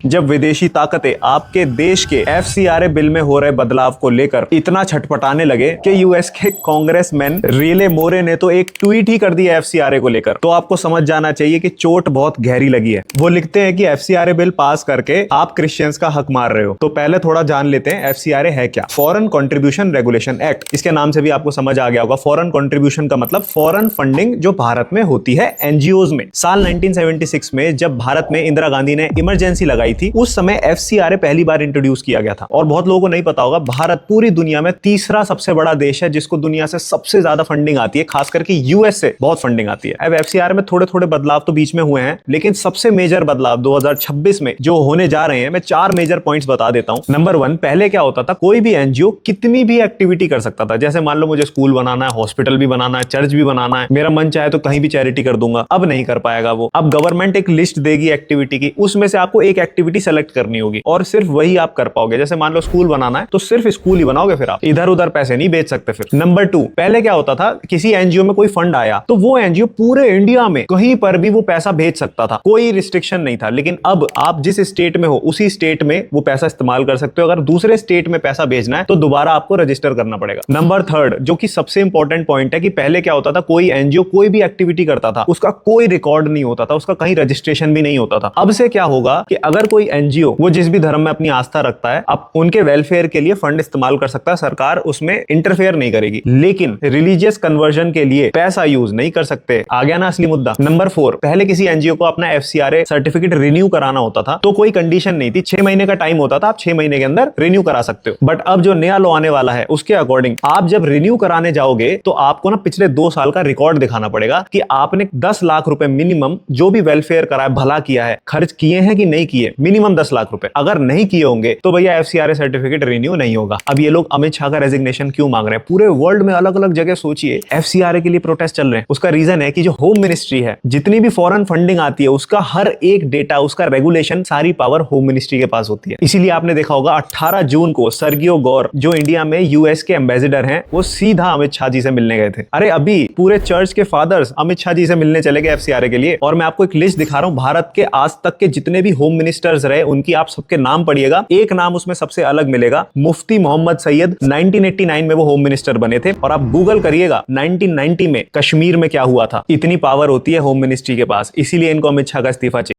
जब विदेशी ताकतें आपके देश के एफसीआरए बिल में हो रहे बदलाव को लेकर इतना छटपटाने लगे कि यूएस के कांग्रेसमैन रिले मोरे ने तो एक ट्वीट ही कर दिया एफसीआरए को लेकर, तो आपको समझ जाना चाहिए कि चोट बहुत गहरी लगी है। वो लिखते हैं कि एफसीआरए बिल पास करके आप क्रिश्चियंस का हक मार रहे हो। तो पहले थोड़ा जान लेते हैं एफसीआरए है क्या। फॉरेन कंट्रीब्यूशन रेगुलेशन एक्ट, इसके नाम से भी आपको समझ आ गया होगा। फॉरेन कंट्रीब्यूशन का मतलब फॉरेन फंडिंग जो भारत में होती है एनजीओज में। साल 1976 में जब भारत में इंदिरा गांधी ने इमरजेंसी लगाई थी, उस समय एफसीआरए पहली बार इंट्रोड्यूस किया गया था। और बहुत लोगों को नहीं पता होगा, भारत पूरी दुनिया में तीसरा सबसे बड़ा देश है जिसको दुनिया से सबसे ज्यादा फंडिंग आती है, खास करके यूएस से बहुत फंडिंग आती है। अब एफसीआरए में थोड़े थोड़े बदलाव तो बीच में हुए हैं, लेकिन सबसे मेजर बदलाव 2026 में जो होने जा रहे हैं, मैं 4 मेजर पॉइंट्स बता देता हूं। नंबर 1, पहले क्या होता था, कोई भी एनजीओ कितनी भी एक्टिविटी कर सकता था। जैसे मान लो मुझे स्कूल बनाना है, हॉस्पिटल भी बनाना है, चर्च भी बनाना है, मेरा मन चाहे तो कहीं भी चैरिटी कर दूंगा। अब नहीं कर पाएगा वो। अब गवर्नमेंट एक लिस्ट देगी एक्टिविटी की, उसमें से आपको एक एक्टिविटी सेलेक्ट करनी होगी और सिर्फ वही आप कर पाओगे। जैसे मान लो स्कूल बनाना है तो सिर्फ स्कूल ही बनाओगे, फिर आप इधर उधर पैसे नहीं बेच सकते। फिर नंबर 2, पहले क्या होता था, किसी एनजीओ में कोई फंड आया तो वो एनजीओ पूरे इंडिया में कहीं पर भी वो पैसा भेज सकता था, कोई रिस्ट्रिक्शन नहीं था। लेकिन अब आप जिस स्टेट में हो उसी स्टेट में वो पैसा इस्तेमाल कर सकते हो। अगर दूसरे स्टेट में पैसा भेजना है तो दोबारा आपको रजिस्टर करना पड़ेगा। नंबर 3, जो कि सबसे इंपॉर्टेंट पॉइंट है, कि पहले क्या होता था, कोई एनजीओ कोई भी एक्टिविटी करता था, उसका कोई रिकॉर्ड नहीं होता था, उसका कहीं रजिस्ट्रेशन भी नहीं होता था। अब से क्या होगा कि अगर कोई एनजीओ वो जिस भी धर्म में अपनी आस्था रखता है, अब उनके वेलफेयर के लिए फंड इस्तेमाल कर सकता है, सरकार उसमें इंटरफेयर नहीं करेगी। लेकिन रिलीजियस कन्वर्जन के लिए पैसा यूज नहीं कर सकते। आ गया ना असली मुद्दा। नंबर 4, पहले किसी एनजीओ को अपना एफसीआरए सर्टिफिकेट रिन्यू कराना होता था तो कोई कंडीशन नहीं थी, 6 महीने का टाइम होता था, आप 6 महीने के अंदर रिन्यू करा सकते हो। बट अब जो नया लॉ आने वाला है उसके अकॉर्डिंग आप जब रिन्यू कराने जाओगे तो आपको ना पिछले 2 साल का रिकॉर्ड दिखाना पड़ेगा कि आपने 10 लाख रुपए मिनिमम जो भी वेलफेयर करा है, भला किया है, खर्च किए हैं कि नहीं किए, मिनिमम 10 लाख रुपए। अगर नहीं किए होंगे तो भैया एफसीआरए सर्टिफिकेट रिन्यू नहीं होगा। अब ये लोग अमित शाह का रेजिग्नेशन क्यों मांग रहे हैं? पूरे वर्ल्ड में अलग अलग जगह सोचिए एफसीआरए के लिए प्रोटेस्ट चल रहे हैं। उसका रीजन है कि जो होम मिनिस्ट्री है, जितनी भी फॉरेन फंडिंग आती है, उसका हर एक डेटा, उसका रेगुलेशन, सारी पावर होम मिनिस्ट्री के पास होती है। इसीलिए आपने देखा होगा 18 जून को सर्गियो गौर, जो इंडिया में यूएस के एम्बेसडर हैं, वो सीधा अमित शाह जी से मिलने गए थे। अरे अभी पूरे चर्च के फादर्स अमित शाह जी से मिलने चले गए एफसीआरए के लिए। और मैं आपको एक लिस्ट दिखा रहा हूं, भारत के आज तक के जितने भी होम मिनिस्टर्स रहे उनकी आप सबके नाम पढ़िएगा। एक नाम उसमें सबसे अलग मिलेगा, मुफ्ती मोहम्मद सैयद। 1989 में वो होम मिनिस्टर बने थे। और आप गूगल करिएगा 1990 में कश्मीर में क्या हुआ था। इतनी पावर होती है होम मिनिस्ट्री के पास, इसीलिए इनको अमित शाह का इस्तीफा चाहिए।